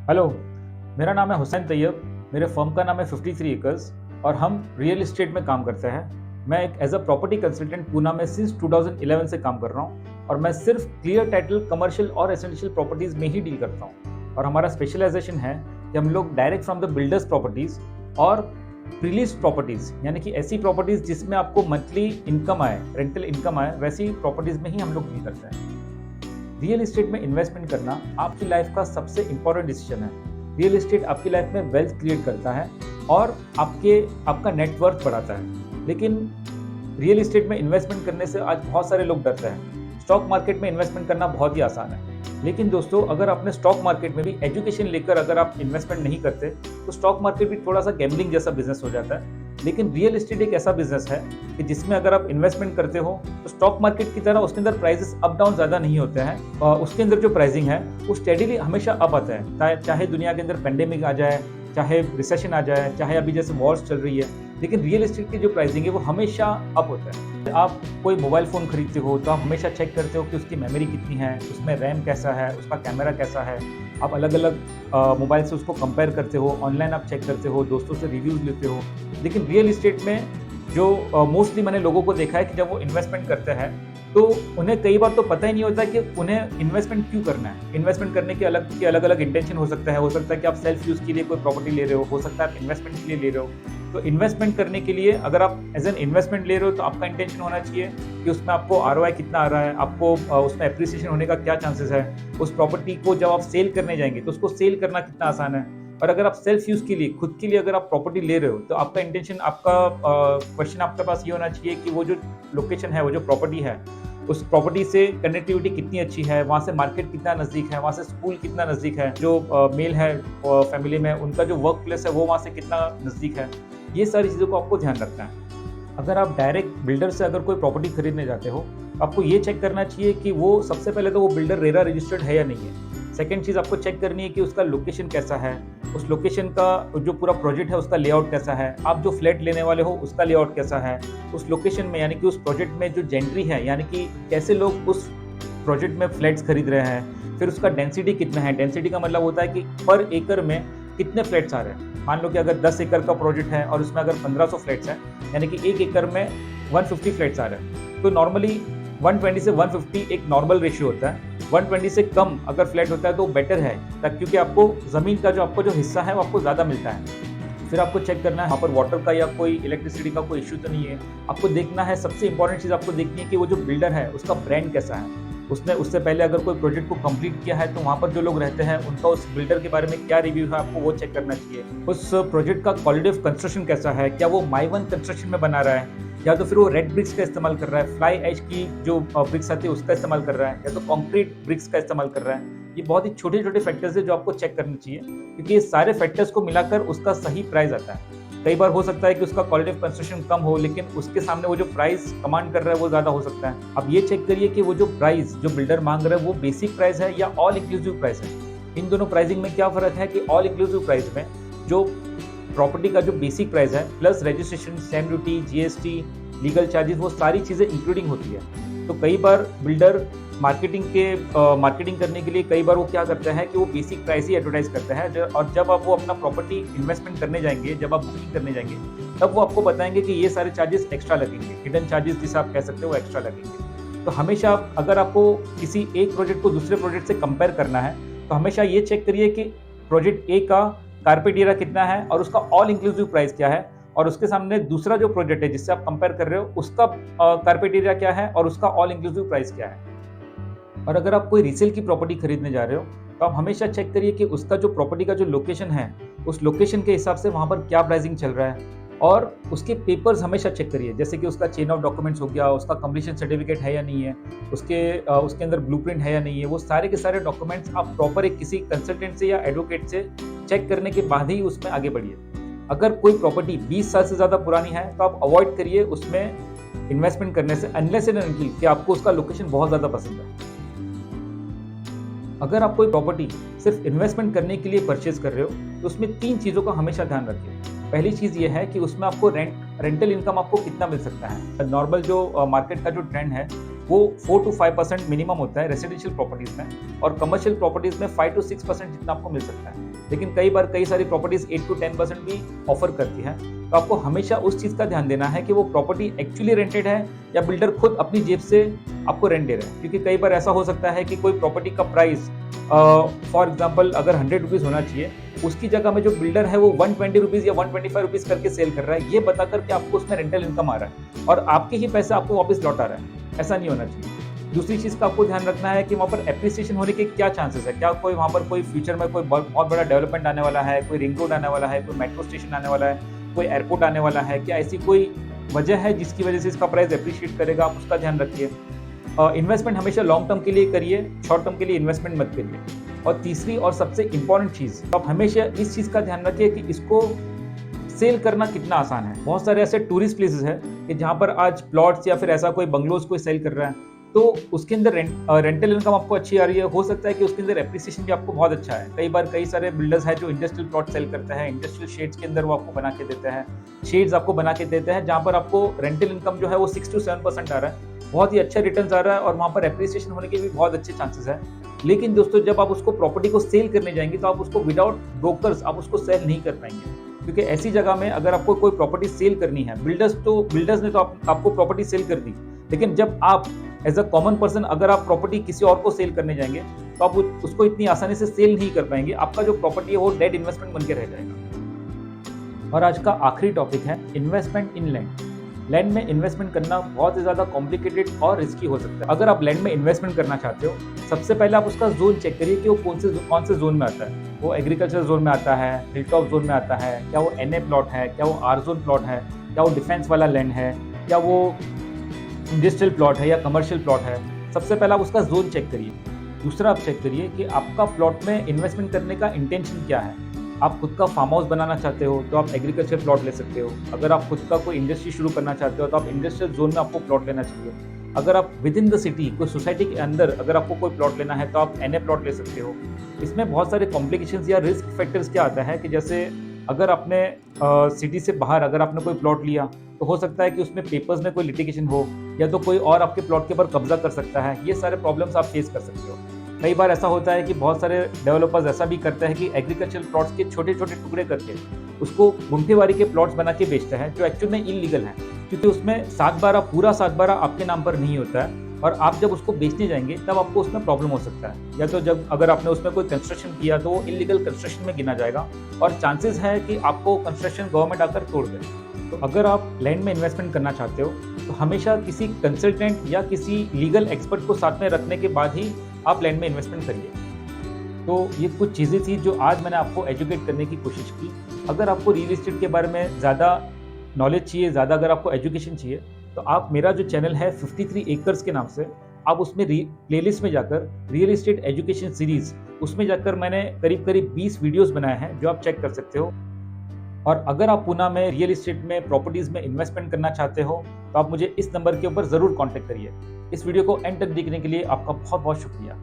Hello, मेरा नाम है हुसैन तैयब। मेरे फर्म का नाम है 53 एकर्स और हम रियल एस्टेट में काम करते हैं। मैं एक as a property consultant Poona में सिंस 2011 से काम कर रहा हूँ और मैं सिर्फ क्लियर टाइटल, कमर्शियल और रेजिडेंशियल प्रॉपर्टीज में ही डील करता हूँ। और हमारा स्पेशलाइजेशन है कि हम लोग direct from the builders properties और प्रीलीज प्रॉपर्टीज, यानी कि ऐसी प्रॉपर्टीज जिसमें आपको मंथली इनकम आए, रेंटल इनकम आए, वैसी प्रॉपर्टीज में ही हम लोग डील करते हैं। रियल एस्टेट में इन्वेस्टमेंट करना आपकी लाइफ का सबसे इंपॉर्टेंट डिसीजन है। रियल एस्टेट आपकी लाइफ में वेल्थ क्रिएट करता है और आपका नेटवर्थ बढ़ाता है। लेकिन रियल एस्टेट में इन्वेस्टमेंट करने से आज बहुत सारे लोग डरते हैं। स्टॉक मार्केट में इन्वेस्टमेंट करना बहुत ही आसान है, लेकिन दोस्तों अगर आपने स्टॉक मार्केट में भी एजुकेशन लेकर अगर आप इन्वेस्टमेंट नहीं करते तो स्टॉक मार्केट भी थोड़ा सा गैम्बलिंग जैसा बिजनेस हो जाता है। लेकिन रियल एस्टेट एक ऐसा बिजनेस है कि जिसमें अगर आप इन्वेस्टमेंट करते हो तो स्टॉक मार्केट की तरह उसके अंदर प्राइसेस अप डाउन ज़्यादा नहीं होते हैं। और उसके अंदर जो प्राइसिंग है वो स्टेडीली हमेशा अप आता है, चाहे दुनिया के अंदर पेंडेमिक आ जाए, चाहे रिसेशन आ जाए, चाहे अभी जैसे वॉर्स चल रही है। लेकिन रियल एस्टेट की जो प्राइसिंग है वो हमेशा अप होता है। आप कोई मोबाइल फ़ोन खरीदते हो तो आप हमेशा चेक करते हो कि उसकी मेमोरी कितनी है, उसमें रैम कैसा है, उसका कैमरा कैसा है। आप अलग अलग मोबाइल से उसको कंपेयर करते हो, ऑनलाइन आप चेक करते हो, दोस्तों से रिव्यूज़ लेते हो। लेकिन रियल एस्टेट में जो मोस्टली मैंने लोगों को देखा है कि जब वो इन्वेस्टमेंट करते हैं तो उन्हें कई बार तो पता ही नहीं होता कि उन्हें इन्वेस्टमेंट क्यों करना है। इन्वेस्टमेंट करने के अलग अलग इंटेंशन हो सकता है। हो सकता है कि आप सेल्फ यूज़ के लिए कोई प्रॉपर्टी ले रहे हो सकता है आप इन्वेस्टमेंट के लिए ले रहे हो। तो इन्वेस्टमेंट करने के लिए अगर आप एज एन इन्वेस्टमेंट ले रहे हो तो आपका इंटेंशन होना चाहिए कि उसमें आपको आरओआई कितना आ रहा है, आपको उसमें एप्रिसिएशन होने का क्या चांसेस है। उस प्रॉपर्टी को जब आप सेल करने जाएंगे तो उसको सेल करना कितना आसान है। और अगर आप सेल्फ यूज़ के लिए, खुद के लिए अगर आप प्रॉपर्टी ले रहे हो तो आपका इंटेंशन, आपका क्वेश्चन आपके पास ये होना चाहिए कि वो जो लोकेशन है, वो जो प्रॉपर्टी है, उस प्रॉपर्टी से कनेक्टिविटी कितनी अच्छी है, वहाँ से मार्केट कितना नज़दीक है, वहाँ से स्कूल कितना नज़दीक है, जो मेल है फैमिली में उनका जो वर्क प्लेस है वो वहाँ से कितना नज़दीक है। ये सारी चीज़ों को आपको ध्यान रखना है। अगर आप डायरेक्ट बिल्डर से अगर कोई प्रॉपर्टी खरीदने जाते हो, आपको ये चेक करना चाहिए कि वो सबसे पहले तो वो बिल्डर रेरा रजिस्टर्ड है या नहीं है। सेकंड चीज़ आपको चेक करनी है कि उसका लोकेशन कैसा है, उस लोकेशन का जो पूरा प्रोजेक्ट है उसका लेआउट कैसा है, आप जो फ्लैट लेने वाले हो उसका लेआउट कैसा है, उस लोकेशन में यानी कि उस प्रोजेक्ट में जो जेंट्री है, यानी कि कैसे लोग उस प्रोजेक्ट में फ्लैट्स खरीद रहे हैं, फिर उसका डेंसिटी कितना है। डेंसिटी का मतलब होता है कि पर एकड़ में कितने फ्लैट्स आ रहे हैं। मान लो कि अगर 10 एकड़ का प्रोजेक्ट है और उसमें अगर 1500 फ्लैट्स हैं, यानी कि 1 एकड़ में 150 फ्लैट्स आ रहे हैं। तो नॉर्मली 120 से 150 एक नॉर्मल रेशियो होता है। 120 से कम अगर फ्लैट होता है तो बेटर है, क्योंकि आपको ज़मीन का जो हिस्सा है वो आपको ज़्यादा मिलता है। फिर आपको चेक करना है वहाँ पर वाटर का या कोई इलेक्ट्रिसिटी का कोई इश्यू तो नहीं है। आपको देखना है, सबसे इंपॉर्टेंट चीज़ आपको देखनी है कि वो जो बिल्डर है उसका ब्रांड कैसा है। उसने उससे पहले अगर कोई प्रोजेक्ट को कंप्लीट किया है तो वहाँ पर जो लोग रहते हैं उनका उस बिल्डर के बारे में क्या रिव्यू है, आपको वो चेक करना चाहिए। उस प्रोजेक्ट का क्वालिटी ऑफ कंस्ट्रक्शन कैसा है, क्या वो माई वन कंस्ट्रक्शन में बना रहा है या तो फिर वो रेड ब्रिक्स का इस्तेमाल कर रहा है, फ्लाई एज की जो ब्रिक्स आती है उसका इस्तेमाल कर रहा है, या तो कंक्रीट ब्रिक्स का इस्तेमाल कर रहा है। ये बहुत ही छोटे छोटे फैक्टर्स है जो आपको चेक करने चाहिए, क्योंकि ये सारे फैक्टर्स को मिलाकर उसका सही प्राइस आता है। कई बार हो सकता है कि उसका क्वालिटी ऑफ कंस्ट्रक्शन कम हो, लेकिन उसके सामने वो जो प्राइस कमांड कर रहा है वो ज़्यादा हो सकता है। अब ये चेक करिए कि वो जो प्राइस जो बिल्डर मांग रहा है वो बेसिक प्राइस है या ऑल इंक्लूसिव प्राइस है। इन दोनों प्राइसिंग में क्या फ़र्क है कि ऑल इंक्लूसिव प्राइस में जो प्रॉपर्टी का जो बेसिक प्राइस है plus registration, stamp duty, GST, legal charges, वो सारी चीज़ें इंक्लूडिंग होती है। तो कई बार बिल्डर मार्केटिंग करने के लिए कई बार वो क्या करता है कि वो बेसिक प्राइस ही एडवर्टाइज करता है, और जब आप वो अपना प्रॉपर्टी इन्वेस्टमेंट करने जाएंगे, जब आप बुकिंग करने जाएंगे, तब वो आपको बताएंगे कि ये सारे चार्जेस एक्स्ट्रा लगेंगे, हिडन चार्जेस जिसे आप कह सकते हो वो एक्स्ट्रा लगेंगे। तो हमेशा अगर आपको किसी एक प्रोजेक्ट को दूसरे प्रोजेक्ट से कंपेयर करना है तो हमेशा ये चेक करिए कि प्रोजेक्ट ए का कारपेट एरिया कितना है और उसका ऑल इंक्लूसिव प्राइस क्या है, और उसके सामने दूसरा जो प्रोजेक्ट है जिससे आप कंपेयर कर रहे हो उसका कारपेट एरिया क्या है और उसका ऑल इंक्लूसिव प्राइस क्या है। और अगर आप कोई रीसेल की प्रॉपर्टी खरीदने जा रहे हो तो आप हमेशा चेक करिए कि उसका जो प्रॉपर्टी का जो लोकेशन है, उस लोकेशन के हिसाब से वहाँ पर क्या प्राइसिंग चल रहा है, और उसके पेपर्स हमेशा चेक करिए, जैसे कि उसका चेन ऑफ डॉक्यूमेंट्स हो गया, उसका कंप्लीशन सर्टिफिकेट है या नहीं है, उसके अंदर ब्लूप्रिंट है या नहीं है। वो सारे के सारे डॉक्यूमेंट्स आप प्रॉपर एक किसी कंसल्टेंट से या एडवोकेट से चेक करने के बाद ही उसमें आगे बढ़िए। अगर कोई प्रॉपर्टी 20 साल से ज़्यादा पुरानी है तो आप अवॉइड करिए उसमें इन्वेस्टमेंट करने से, अनलेस एंड अनटिल कि आपको उसका लोकेशन बहुत ज़्यादा पसंद है। अगर आप कोई प्रॉपर्टी सिर्फ इन्वेस्टमेंट करने के लिए परचेज कर रहे हो तो उसमें 3 चीज़ों का हमेशा ध्यान रखिए। पहली चीज़ ये है कि उसमें आपको रेंटल इनकम आपको कितना मिल सकता है। नॉर्मल जो मार्केट का जो ट्रेंड है वो 4 to 5% मिनिमम होता है रेसिडेंशियल प्रॉपर्टीज में, और कमर्शियल प्रॉपर्टीज में 5 to 6% जितना आपको मिल सकता है। लेकिन कई बार कई सारी प्रॉपर्टीज 8 to 10% भी ऑफर करती है। तो आपको हमेशा उस चीज़ का ध्यान देना है कि वो प्रॉपर्टी एक्चुअली रेंटेड है या बिल्डर खुद अपनी जेब से आपको रेंट दे रहा है। क्योंकि कई बार ऐसा हो सकता है कि कोई प्रॉपर्टी का प्राइस फॉर एग्जाम्पल अगर 100 रुपीज़ होना चाहिए, उसकी जगह में जो बिल्डर है वो 120 रुपीज़ या 125 रुपीज़ करके सेल कर रहा है, ये बताकर कि आपको उसमें रेंटल इनकम आ रहा है और आपके ही पैसे आपको वापस लौट आ रहा है। ऐसा नहीं होना चाहिए। दूसरी चीज़ का आपको ध्यान रखना है कि वहाँ पर एप्रिसिएशन होने के क्या चांसेस है, क्या कोई वहाँ पर कोई फ्यूचर में कोई बहुत बड़ा डेवलपमेंट आने वाला है, कोई रिंग रोड आने वाला है, कोई मेट्रो स्टेशन आने वाला है, कोई एयरपोर्ट आने वाला है, क्या ऐसी कोई वजह है जिसकी वजह से इसका प्राइस एप्रिशिएट करेगा, आप उसका ध्यान रखिए। इन्वेस्टमेंट हमेशा लॉन्ग टर्म के लिए करिए, शॉर्ट टर्म के लिए इन्वेस्टमेंट मत करिए। और तीसरी और सबसे इम्पॉर्टेंट चीज़, तो आप हमेशा इस चीज़ का ध्यान रखिए कि इसको सेल करना कितना आसान है। बहुत सारे ऐसे टूरिस्ट प्लेसेस हैं कि जहाँ पर आज प्लॉट्स या फिर ऐसा कोई बंगलोज कोई सेल कर रहा है, तो उसके अंदर रेंटल इनकम आपको अच्छी आ रही है। हो सकता है कि उसके अंदर एप्रिसिएशन भी आपको बहुत अच्छा है। कई बार कई सारे बिल्डर्स हैं जो इंडस्ट्रियल प्लॉट सेल करते हैं, इंडस्ट्रियल शेड्स के अंदर वो आपको बना के देते हैं, शेड्स आपको बना के देते हैं जहाँ पर आपको रेंटल इनकम जो है वो 6 to 7% आ रहा है, बहुत ही अच्छा रिटर्न आ रहा है और वहाँ पर एप्रिसिएशन होने के भी बहुत अच्छे चांसेस है। लेकिन दोस्तों, जब आप उसको प्रॉपर्टी को सेल करने जाएंगे तो आप उसको विदाउट ब्रोकर्स आप उसको सेल नहीं कर पाएंगे। क्योंकि ऐसी जगह में अगर आपको कोई प्रॉपर्टी सेल करनी है, बिल्डर्स ने तो आपको प्रॉपर्टी सेल कर दी, लेकिन जब आप एज अ कॉमन पर्सन अगर आप प्रॉपर्टी किसी और को सेल करने जाएंगे तो आप उसको इतनी आसानी से सेल नहीं कर पाएंगे। आपका जो प्रॉपर्टी है वो डेड इन्वेस्टमेंट बन के रह जाएगा। और आज का आखिरी टॉपिक है इन्वेस्टमेंट इन लैंड। लैंड में इन्वेस्टमेंट करना बहुत ही ज़्यादा कॉम्प्लिकेटेड और रिस्की हो सकता है। अगर आप लैंड में इन्वेस्टमेंट करना चाहते हो, सबसे पहले आप उसका जोन चेक करिए कि वो कौन से जोन में आता है। वो एग्रीकल्चर जोन में आता है, हिल टॉप जोन में आता है, क्या वो NA प्लॉट है, क्या वो R जोन प्लॉट है, क्या वो डिफेंस वाला लैंड है, क्या वो इंडस्ट्रियल प्लॉट है या कमर्शियल प्लॉट है। सबसे पहले आप उसका जोन चेक करिए। दूसरा आप चेक करिए कि आपका प्लॉट में इन्वेस्टमेंट करने का इंटेंशन क्या है। आप खुद का फार्म हाउस बनाना चाहते हो तो आप एग्रीकल्चर प्लॉट ले सकते हो। अगर आप खुद का कोई इंडस्ट्री शुरू करना चाहते हो तो आप इंडस्ट्रियल जोन में आपको प्लॉट लेना चाहिए। अगर आप विद इन द सिटी कोई सोसाइटी के अंदर अगर आपको कोई प्लॉट लेना है तो आप NA प्लॉट ले सकते हो। इसमें बहुत सारे कॉम्प्लिकेशंस या रिस्क फैक्टर्स क्या आता है कि जैसे अगर आपने सिटी से बाहर अगर आपने कोई प्लॉट लिया तो हो सकता है कि उसमें पेपर्स में कोई लिटिगेशन हो या तो कोई और आपके प्लॉट के ऊपर कब्जा कर सकता है। ये सारे प्रॉब्लम्स आप फेस कर सकते हो। कई बार ऐसा होता है कि बहुत सारे डेवलपर्स ऐसा भी करते हैं कि एग्रीकल्चर प्लॉट्स के छोटे छोटे टुकड़े करके उसको गुंठेवारी के प्लॉट्स बना के बेचते हैं, जो एक्चुअल में इलीगल है। क्योंकि उसमें 7/12 पूरा 7/12 आपके नाम पर नहीं होता है और आप जब उसको बेचने जाएंगे तब आपको उसमें प्रॉब्लम हो सकता है। या तो जब अगर आपने उसमें कोई कंस्ट्रक्शन किया तो वो इलीगल कंस्ट्रक्शन में गिना जाएगा और चांसेस है कि आपको कंस्ट्रक्शन गवर्नमेंट आकर तोड़ दे। तो अगर आप लैंड में इन्वेस्टमेंट करना चाहते हो तो हमेशा किसी कंसल्टेंट या किसी लीगल एक्सपर्ट को साथ में रखने के बाद ही आप लैंड में इन्वेस्टमेंट करिए। तो ये कुछ चीज़ें थी जो आज मैंने आपको एजुकेट करने की कोशिश की। अगर आपको रियल एस्टेट के बारे में ज़्यादा नॉलेज चाहिए, ज़्यादा अगर आपको एजुकेशन चाहिए, तो आप मेरा जो चैनल है 53 एकर्स के नाम से, आप उसमें प्लेलिस्ट में जाकर रियल एस्टेट एजुकेशन सीरीज़, उसमें जाकर मैंने करीब 20 वीडियोस बनाए हैं जो आप चेक कर सकते हो। और अगर आप पुणे में रियल एस्टेट में प्रॉपर्टीज़ में इन्वेस्टमेंट करना चाहते हो तो आप मुझे इस नंबर के ऊपर ज़रूर कॉन्टैक्ट करिए। इस वीडियो को एंड तक देखने के लिए आपका बहुत बहुत शुक्रिया।